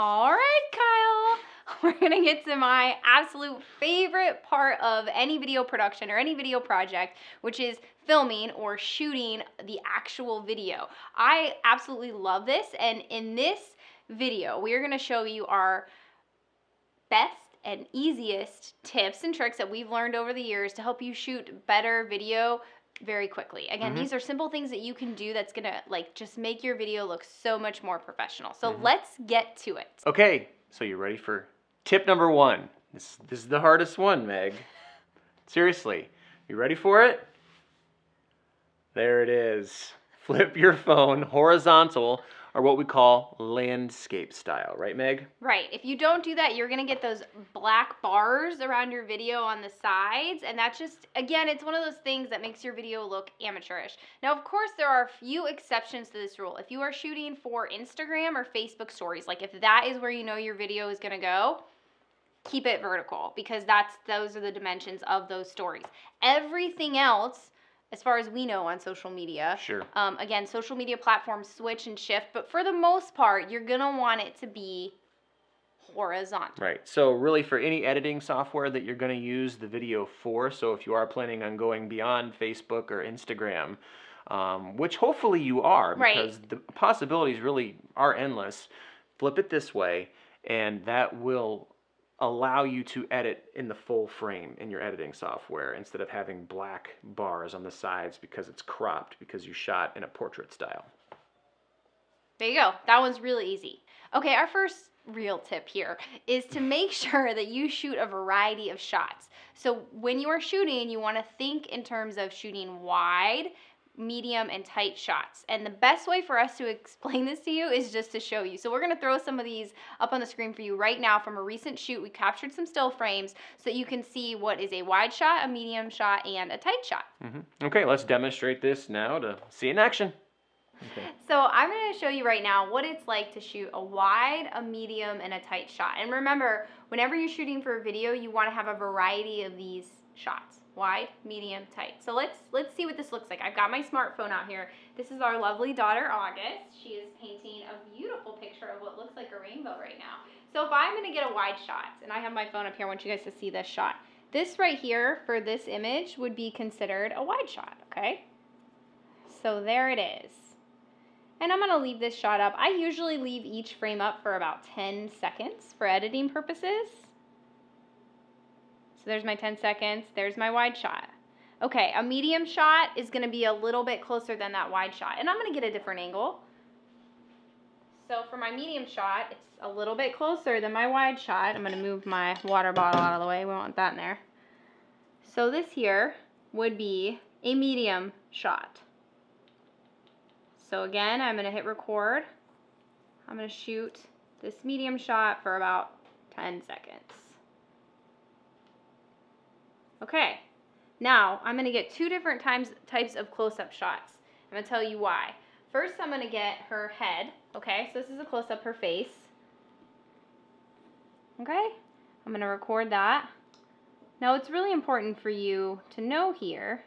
All right, Kyle. We're going to get to my absolute favorite part of any video production or any video project, which is filming or shooting the actual video. I absolutely love this, and in this video, we are going to show you our best and easiest tips and tricks that we've learned over the years to help you shoot better video very quickly. Again, these are simple things that you can do that's gonna just make your video look so much more professional. So let's get to it. Okay, so you ready for tip number 1? This is the hardest one, Meg. Seriously, you ready for it? There it is. Flip your phone horizontal, or what we call landscape style, right, Meg? Right. If you don't do that, you're going to get those black bars around your video on the sides, and that's just, again, it's one of those things that makes your video look amateurish. Now, of course, there are a few exceptions to this rule. If you are shooting for Instagram or Facebook stories, like if that is where you know your video is going to go, keep it vertical, because those are the dimensions of those stories. Everything else, as far as we know on social media. Sure. Again, social media platforms switch and shift, but for the most part, you're going to want it to be horizontal. Right. So really for any editing software that you're going to use the video for, so if you are planning on going beyond Facebook or Instagram, which hopefully you are, because the possibilities really are endless, flip it this way, and that will allow you to edit in the full frame in your editing software instead of having black bars on the sides because it's cropped because you shot in a portrait style. There you go. That one's really easy. Okay, our first real tip here is to make sure that you shoot a variety of shots. So when you are shooting, you want to think in terms of shooting wide, medium, and tight shots. And the best way for us to explain this to you is just to show you. So we're going to throw some of these up on the screen for you right now from a recent shoot. We captured some still frames so that you can see what is a wide shot, a medium shot, and a tight shot. Okay, let's demonstrate this now to see in action. Okay. So I'm going to show you right now what it's like to shoot a wide, a medium, and a tight shot. And remember, whenever you're shooting for a video, you want to have a variety of these shots. Wide, medium, tight. So let's see what this looks like. I've got my smartphone out here. This is our lovely daughter, August. She is painting a beautiful picture of what looks like a rainbow right now. So if I'm going to get a wide shot, and I have my phone up here, I want you guys to see this shot. This right here for this image would be considered a wide shot, okay? So there it is. And I'm going to leave this shot up. I usually leave each frame up for about 10 seconds for editing purposes. So there's my 10 seconds. There's my wide shot. Okay, a medium shot is going to be a little bit closer than that wide shot. And I'm going to get a different angle. So for my medium shot, it's a little bit closer than my wide shot. I'm going to move my water bottle out of the way. We want that in there. So this here would be a medium shot. So again, I'm going to hit record. I'm going to shoot this medium shot for about 10 seconds. Okay, now I'm going to get two different types of close-up shots. I'm going to tell you why. First, I'm going to get her head. Okay, so this is a close-up her face. Okay, I'm going to record that. Now, what's really important for you to know here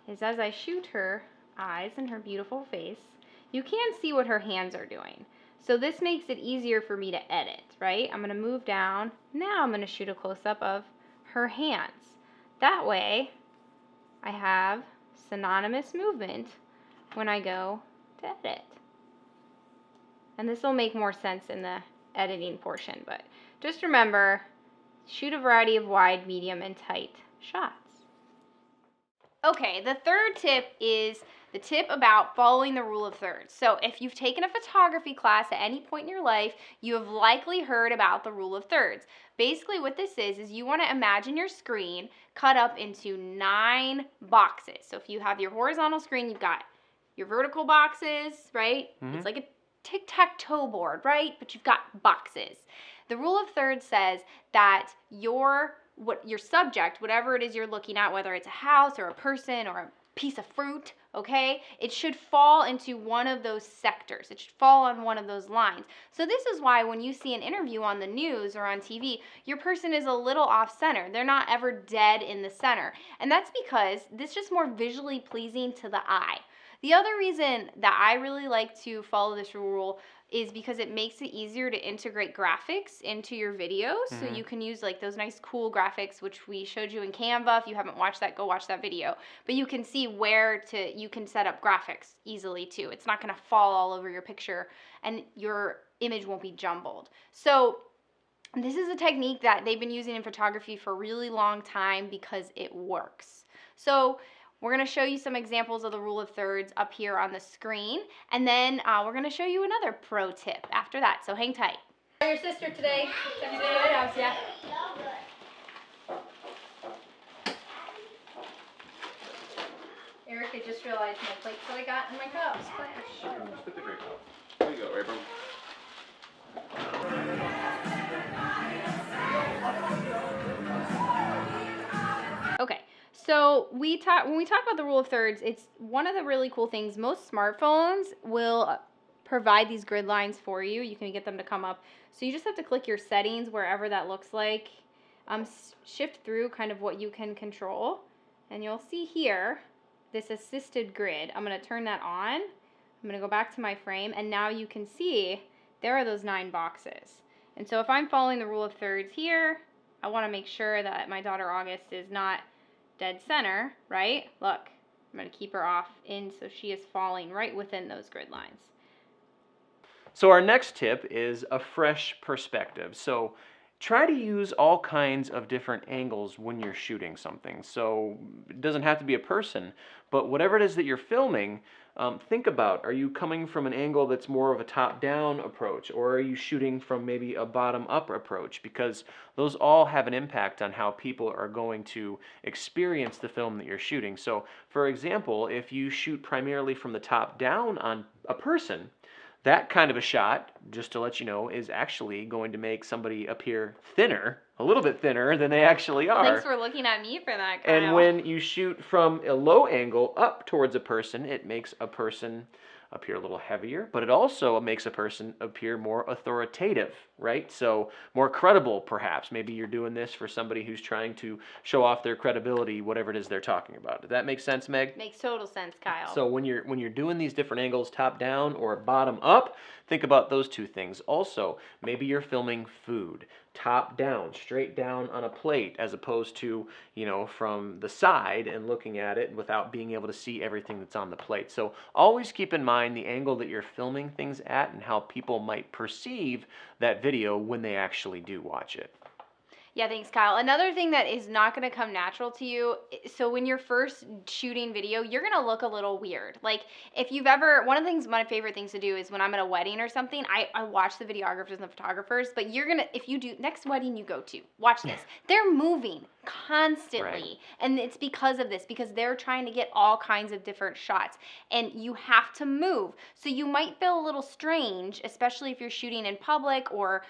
is as I shoot her eyes and her beautiful face, you can see what her hands are doing. So this makes it easier for me to edit, right? I'm going to move down. Now I'm going to shoot a close-up of her hands. That way, I have synonymous movement when I go to edit. And this will make more sense in the editing portion, but just remember, shoot a variety of wide, medium, and tight shots. Okay, the third tip is the tip about following the rule of thirds. So if you've taken a photography class at any point in your life, you have likely heard about the rule of thirds. Basically what this is you want to imagine your screen cut up into 9 boxes. So if you have your horizontal screen, you've got your vertical boxes, right? It's like a tic-tac-toe board, right? But you've got boxes. The rule of thirds says that your subject, whatever it is you're looking at, whether it's a house or a person or a piece of fruit, okay, it should fall into one of those sectors. It should fall on one of those lines. So this is why when you see an interview on the news or on TV, your person is a little off center. They're not ever dead in the center. And that's because this is just more visually pleasing to the eye. The other reason that I really like to follow this rule is because it makes it easier to integrate graphics into your videos. So you can use like those nice cool graphics, which we showed you in Canva. If you haven't watched that, go watch that video. But you can see you can set up graphics easily too. It's not gonna fall all over your picture and your image won't be jumbled. So this is a technique that they've been using in photography for a really long time because it works. So we're going to show you some examples of the rule of thirds up here on the screen, and then we're going to show you another pro tip after that, so hang tight. How your sister today? Today at house, yeah. Eric, I just realized my plates that I got in my cup splash. Spit the grape out. There you go, Abram. Okay, so when we talk about the rule of thirds, it's one of the really cool things. Most smartphones will provide these grid lines for you. You can get them to come up. So you just have to click your settings wherever that looks like. Shift through kind of what you can control, and you'll see here this assisted grid. I'm going to turn that on. I'm going to go back to my frame, and now you can see there are those 9 boxes. And so if I'm following the rule of thirds here, I want to make sure that my daughter August is not dead center, right? Look, I'm going to keep her off in so she is falling right within those grid lines. So our next tip is a fresh perspective. So try to use all kinds of different angles when you're shooting something. So it doesn't have to be a person, but whatever it is that you're filming, think about, are you coming from an angle that's more of a top-down approach, or are you shooting from maybe a bottom-up approach? Because those all have an impact on how people are going to experience the film that you're shooting. So for example, if you shoot primarily from the top down on a person, that kind of a shot, just to let you know, is actually going to make somebody appear thinner, a little bit thinner than they actually are. Thanks for looking at me for that, Kyle. And when you shoot from a low angle up towards a person, it makes a person appear a little heavier, but it also makes a person appear more authoritative, right? So more credible, perhaps. Maybe you're doing this for somebody who's trying to show off their credibility, whatever it is they're talking about. Does that make sense, Meg? Makes total sense, Kyle. So when you're doing these different angles, top down or bottom up, think about those two things. Also, maybe you're filming food, top down, straight down on a plate, as opposed to, from the side and looking at it without being able to see everything that's on the plate. So always keep in mind the angle that you're filming things at and how people might perceive that video when they actually do watch it. Yeah, thanks, Kyle. Another thing that is not going to come natural to you, so when you're first shooting video, you're going to look a little weird. Like, if you've ever, one of the things, my favorite things to do is when I'm at a wedding or something, I watch the videographers and the photographers, but you're going to, if you do, next wedding you go to, watch this. They're moving constantly, right. And it's because of this, because they're trying to get all kinds of different shots, and you have to move. So you might feel a little strange, especially if you're shooting in public or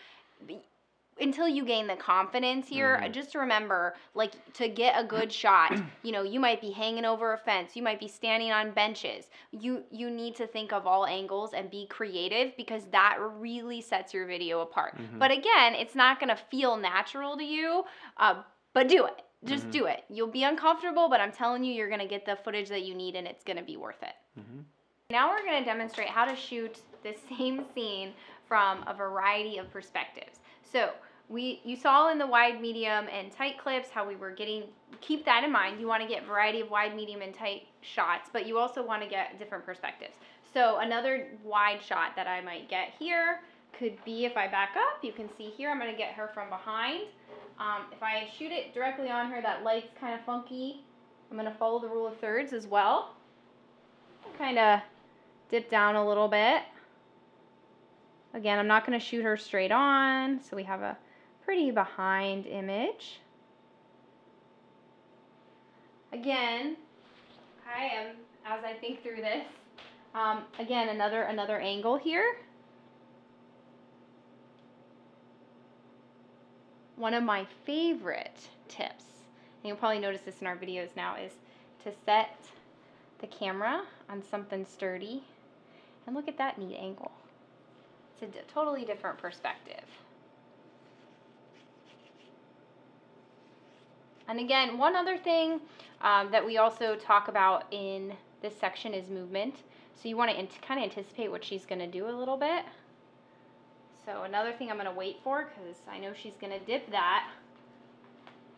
until you gain the confidence here. Just remember, like, to get a good shot, you might be hanging over a fence, you might be standing on benches. You need to think of all angles and be creative, because that really sets your video apart. But again, it's not going to feel natural to you, but do it. Just do it. You'll be uncomfortable, but I'm telling you, you're going to get the footage that you need, and it's going to be worth it. Now we're going to demonstrate how to shoot the same scene from a variety of perspectives. So you saw in the wide, medium, and tight clips how we were keep that in mind. You want to get variety of wide, medium, and tight shots, but you also want to get different perspectives. So another wide shot that I might get here could be, if I back up, you can see here, I'm going to get her from behind. If I shoot it directly on her, that light's kind of funky. I'm going to follow the rule of thirds as well. Kind of dip down a little bit. Again, I'm not going to shoot her straight on, so we have a pretty behind image. Again, as I think through this, again, another angle here. One of my favorite tips, and you'll probably notice this in our videos now, is to set the camera on something sturdy, and look at that neat angle. It's a totally different perspective. And again, one other thing that we also talk about in this section is movement. So you want to kind of anticipate what she's going to do a little bit. So another thing I'm going to wait for, because I know she's going to dip that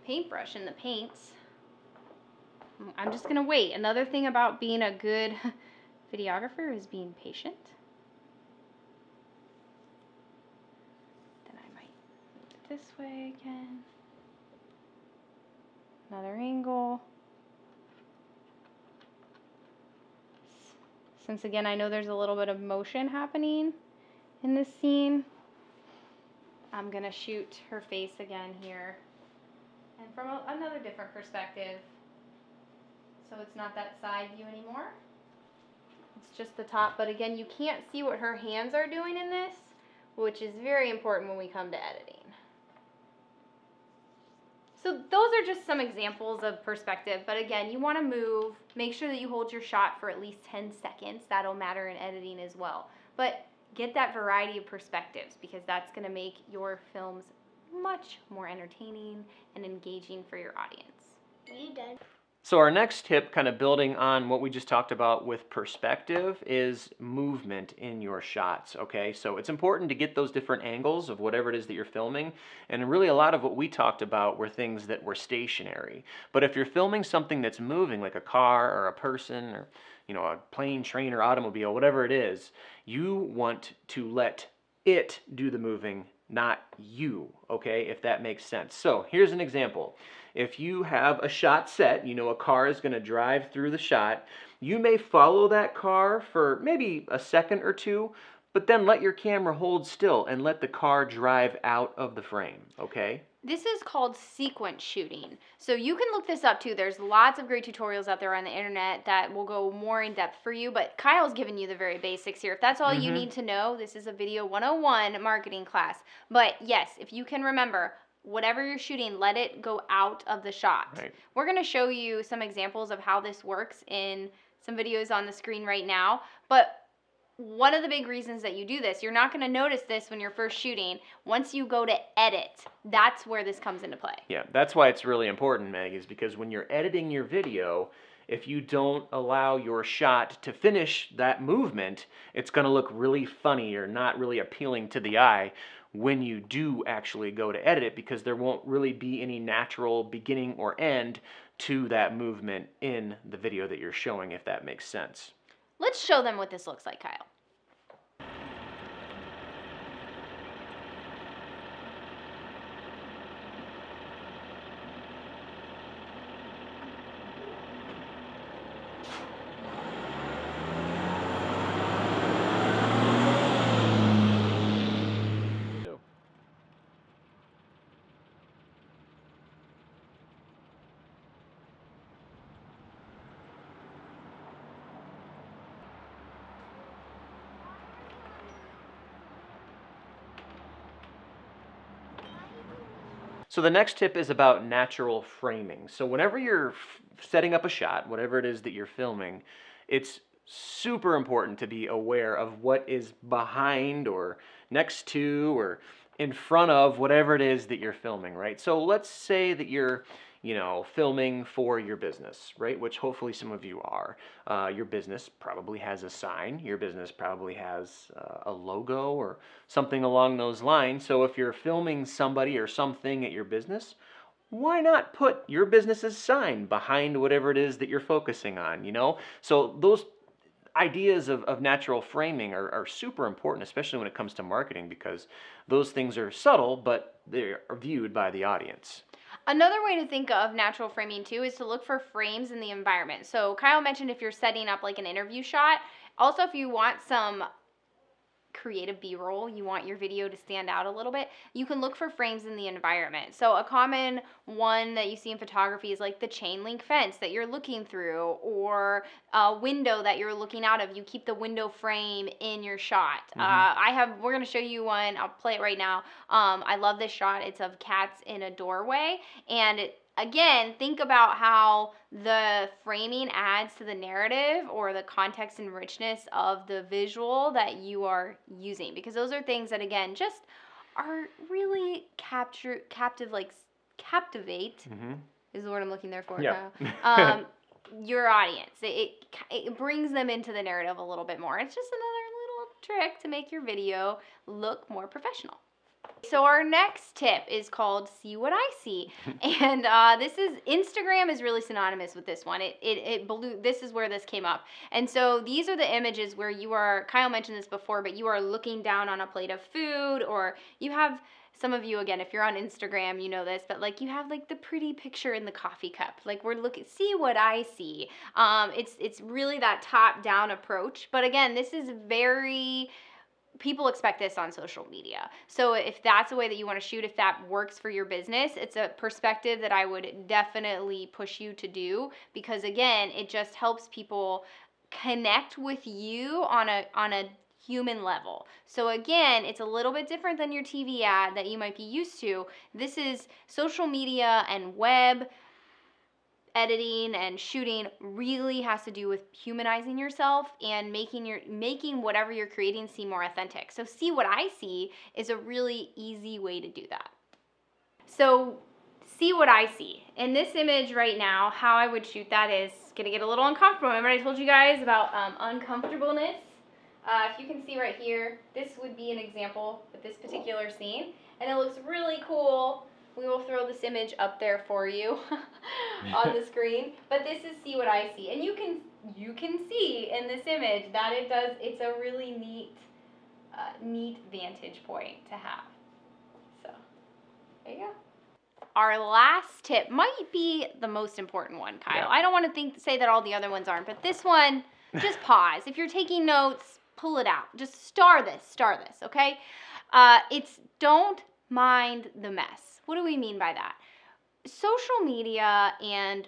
paintbrush in the paints. I'm just going to wait. Another thing about being a good videographer is being patient. Then I might move it this way again. Another angle. Since again I know there's a little bit of motion happening in this scene, I'm going to shoot her face again here. And from another different perspective. So it's not that side view anymore. It's just the top. But again, you can't see what her hands are doing in this, which is very important when we come to editing. So those are just some examples of perspective. But again, you want to move. Make sure that you hold your shot for at least 10 seconds. That'll matter in editing as well. But get that variety of perspectives, because that's going to make your films much more entertaining and engaging for your audience. Are you done? So our next tip, kind of building on what we just talked about with perspective, is movement in your shots, okay? So it's important to get those different angles of whatever it is that you're filming, and really a lot of what we talked about were things that were stationary. But if you're filming something that's moving, like a car or a person or, you know, a plane, train, or automobile, whatever it is, you want to let it do the moving, not you, okay, if that makes sense. So here's an example. If you have a shot set, you know a car is going to drive through the shot, you may follow that car for maybe a second or two, but then let your camera hold still and let the car drive out of the frame, okay? This is called sequence shooting. So you can look this up too. There's lots of great tutorials out there on the internet that will go more in depth for you, but Kyle's given you the very basics here. If that's all you need to know, this is a video 101 marketing class. But yes, if you can remember, whatever you're shooting, let it go out of the shot. Right. We're going to show you some examples of how this works in some videos on the screen right now, but one of the big reasons that you do this, you're not going to notice this when you're first shooting. Once you go to edit, that's where this comes into play. Yeah, that's why it's really important, Meg, is because when you're editing your video, if you don't allow your shot to finish that movement, it's going to look really funny or not really appealing to the eye when you do actually go to edit it, because there won't really be any natural beginning or end to that movement in the video that you're showing, if that makes sense. Let's show them what this looks like, Kyle. So the next tip is about natural framing. So whenever you're setting up a shot, whatever it is that you're filming, it's super important to be aware of what is behind or next to or in front of whatever it is that you're filming, right? So let's say that you're, you know, filming for your business, right? Which hopefully some of you are. Your business probably has a sign. Your business probably has a logo or something along those lines. So if you're filming somebody or something at your business, why not put your business's sign behind whatever it is that you're focusing on, you know? So those ideas of natural framing are super important, especially when it comes to marketing, because those things are subtle, but they are viewed by the audience. Another way to think of natural framing too is to look for frames in the environment. So Kyle mentioned if you're setting up like an interview shot. Also, if you want some creative B-roll, you want your video to stand out a little bit, you can look for frames in the environment. So a common one that you see in photography is like the chain link fence that you're looking through, or a window that you're looking out of. You keep the window frame in your shot. We're going to show you one. I'll play it right now. I love this shot. It's of cats in a doorway, and again, think about how the framing adds to the narrative or the context and richness of the visual that you are using, because those are things that, again, just are really captivate is the word I'm looking there for. Yeah. your audience. It brings them into the narrative a little bit more. It's just another little trick to make your video look more professional. So our next tip is called "See What I See," and Instagram is really synonymous with this one. This is where this came up, and so these are the images where you are. Kyle mentioned this before, but you are looking down on a plate of food, or you have. Some of you, again, if you're on Instagram, you know this, but like you have like the pretty picture in the coffee cup. Like we're looking, see what I see. It's really that top-down approach. But again, this is very people expect this on social media. So if that's a way that you want to shoot, if that works for your business, it's a perspective that I would definitely push you to do, because again, it just helps people connect with you on a human level. So again, it's a little bit different than your TV ad that you might be used to. This is social media and web editing and shooting really has to do with humanizing yourself and making whatever you're creating seem more authentic. So see what I see is a really easy way to do that. So see what I see. In this image right now, how I would shoot that is gonna get a little uncomfortable. Remember I told you guys about uncomfortableness? If you can see right here, this would be an example with this particular scene, and it looks really cool. We will throw this image up there for you on the screen. But this is see what I see, and you can see in this image that it's a really neat vantage point to have. So there you go. Our last tip might be the most important one, Kyle. Yeah. I don't want to say that all the other ones aren't, but this one, just pause. If you're taking notes, pull it out. Just star this, okay? It's don't mind the mess. What do we mean by that? Social media and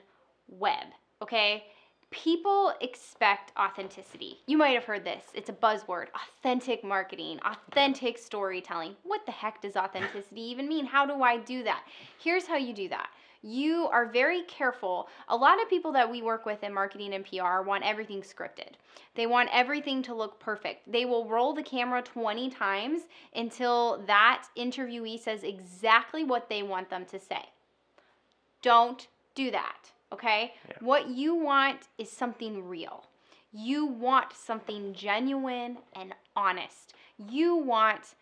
web, okay? People expect authenticity. You might have heard this. It's a buzzword. Authentic marketing, authentic storytelling. What the heck does authenticity even mean? How do I do that? Here's how you do that. You are very careful. A lot of people that we work with in marketing and PR want everything scripted. They want everything to look perfect. They will roll the camera 20 times until that interviewee says exactly what they want them to say. Don't do that, okay? Yeah. What you want is something real. You want something genuine and honest. You want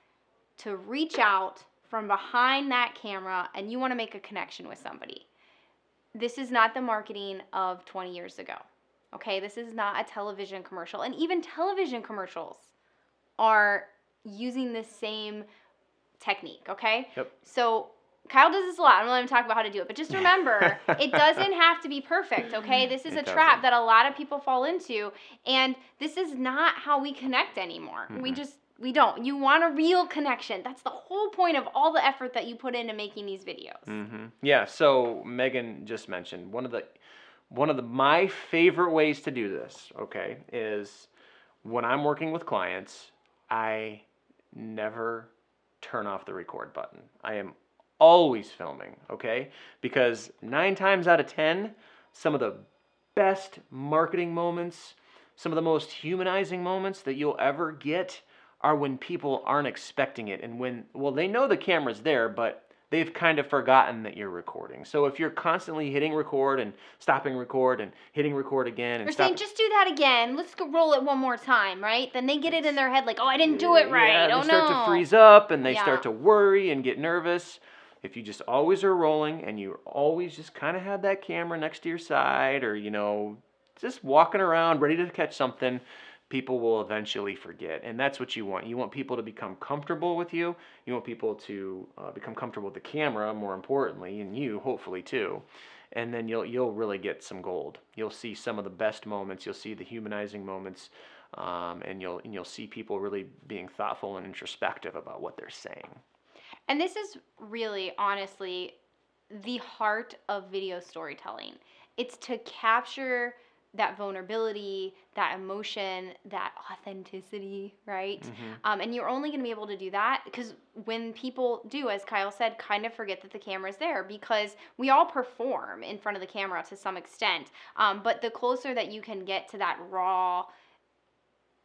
to reach out from behind that camera and you want to make a connection with somebody. This is not the marketing of 20 years ago, okay? This is not a television commercial. And even television commercials are using the same technique, okay? Yep. So Kyle does this a lot. I'm going to let him talk about how to do it. But just remember, it doesn't have to be perfect, okay? This is a trap that a lot of people fall into. And this is not how we connect anymore. Mm-hmm. We don't. You want a real connection. That's the whole point of all the effort that you put into making these videos. Mm-hmm. Yeah, so Megan just mentioned one of my favorite ways to do this, okay, is when I'm working with clients, I never turn off the record button. I am always filming, okay? Because 9 times out of 10, some of the best marketing moments, some of the most humanizing moments that you'll ever get are when people aren't expecting it and they know the camera's there, but they've kind of forgotten that you're recording. So if you're constantly hitting record and stopping record and hitting record again and saying, just do that again. Let's go roll it one more time, right? Then they get it in their head like, oh, I didn't do it right. Yeah, oh, they start to freeze up and they start to worry and get nervous. If you just always are rolling and you always just kind of have that camera next to your side or, just walking around ready to catch something, people will eventually forget. And that's what you want. You want people to become comfortable with you. You want people to become comfortable with the camera, more importantly, and you, hopefully, too. And then you'll really get some gold. You'll see some of the best moments. You'll see the humanizing moments. And you'll see people really being thoughtful and introspective about what they're saying. And this is really, honestly, the heart of video storytelling. It's to capture that vulnerability, that emotion, that authenticity, right? Mm-hmm. And you're only going to be able to do that because when people do, as Kyle said, kind of forget that the camera's there, because we all perform in front of the camera to some extent. But the closer that you can get to that raw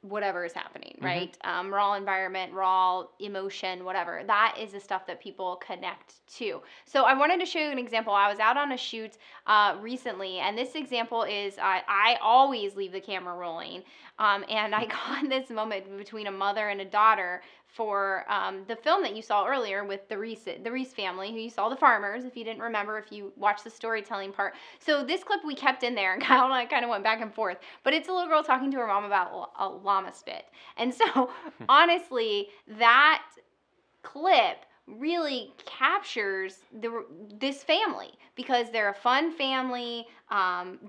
whatever is happening, right? Raw environment, raw emotion, whatever. That is the stuff that people connect to. So I wanted to show you an example. I was out on a shoot recently, and this example is I always leave the camera rolling, and I got this moment between a mother and a daughter for the film that you saw earlier with the Reese family, who you saw, the farmers, if you didn't remember, if you watched the storytelling part. So this clip we kept in there, and Kyle and I kind of went back and forth. But it's a little girl talking to her mom about a llama spit. And so, honestly, that clip really captures this family, because they're a fun family,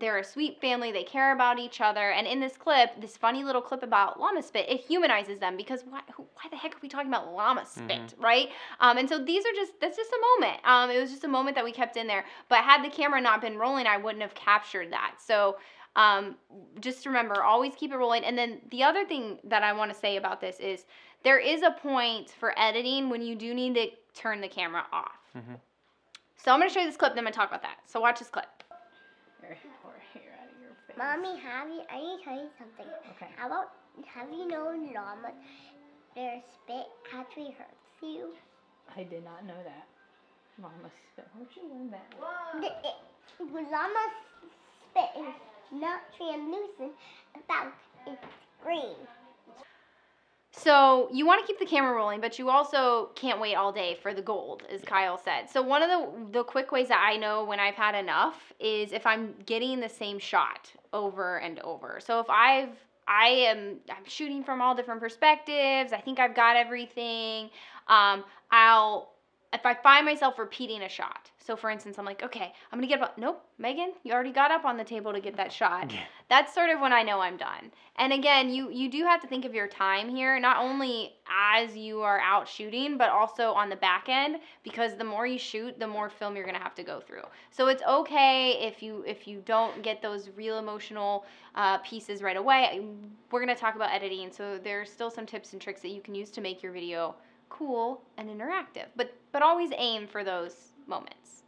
they're a sweet family, they care about each other, and in this clip, this funny little clip about llama spit, it humanizes them, because why the heck are we talking about llama spit, right? And so that's just a moment. It was just a moment that we kept in there, but had the camera not been rolling, I wouldn't have captured that. So just remember, always keep it rolling. And then the other thing that I want to say about this is there is a point for editing when you do need to turn the camera off. So I'm going to show you this clip, then I'm going to talk about that. So watch this clip. Hair out of your face. Mommy, I need to tell you something. Okay. Have you known llamas, their spit actually hurts you? I did not know that. Mama spit. Where'd you learn that? Llama spit is not translucent, about it's green. So you want to keep the camera rolling, but you also can't wait all day for the gold, as Kyle said. So one of the quick ways that I know when I've had enough is if I'm getting the same shot over and over. So if I'm shooting from all different perspectives, I think I've got everything, if I find myself repeating a shot. So for instance, I'm like, okay, I'm gonna get up. Nope, Megan, you already got up on the table to get that shot. That's sort of when I know I'm done. And again, you do have to think of your time here, not only as you are out shooting, but also on the back end, because the more you shoot, the more film you're gonna have to go through. So it's okay if you don't get those real emotional pieces right away. We're gonna talk about editing, so there's still some tips and tricks that you can use to make your video cool and interactive, but always aim for those moments.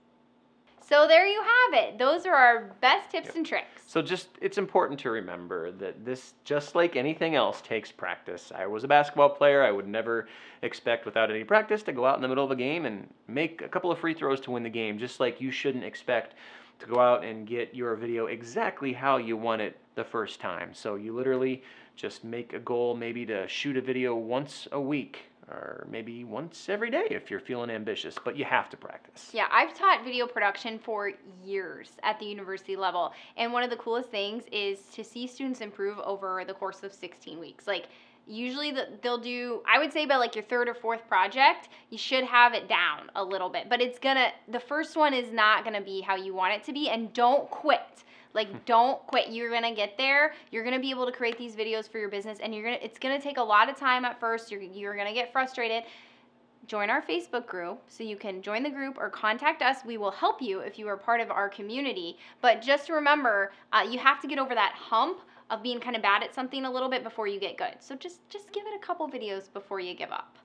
So there you have it. Those are our best tips and tricks. So it's important to remember that this, just like anything else, takes practice. I was a basketball player. I would never expect, without any practice, to go out in the middle of a game and make a couple of free throws to win the game, just like you shouldn't expect to go out and get your video exactly how you want it the first time. So you literally just make a goal maybe to shoot a video once a week, or maybe once every day if you're feeling ambitious, but you have to practice. Yeah, I've taught video production for years at the university level, and one of the coolest things is to see students improve over the course of 16 weeks. Like, usually they'll do, I would say by like your third or fourth project, you should have it down a little bit, but the first one is not gonna be how you want it to be, and don't quit. Like, don't quit. You're gonna get there. You're gonna be able to create these videos for your business, and it's gonna take a lot of time at first. You're gonna get frustrated. Join our Facebook group, so you can join the group or contact us. We will help you if you are part of our community. But just remember, you have to get over that hump of being kind of bad at something a little bit before you get good. So just give it a couple videos before you give up.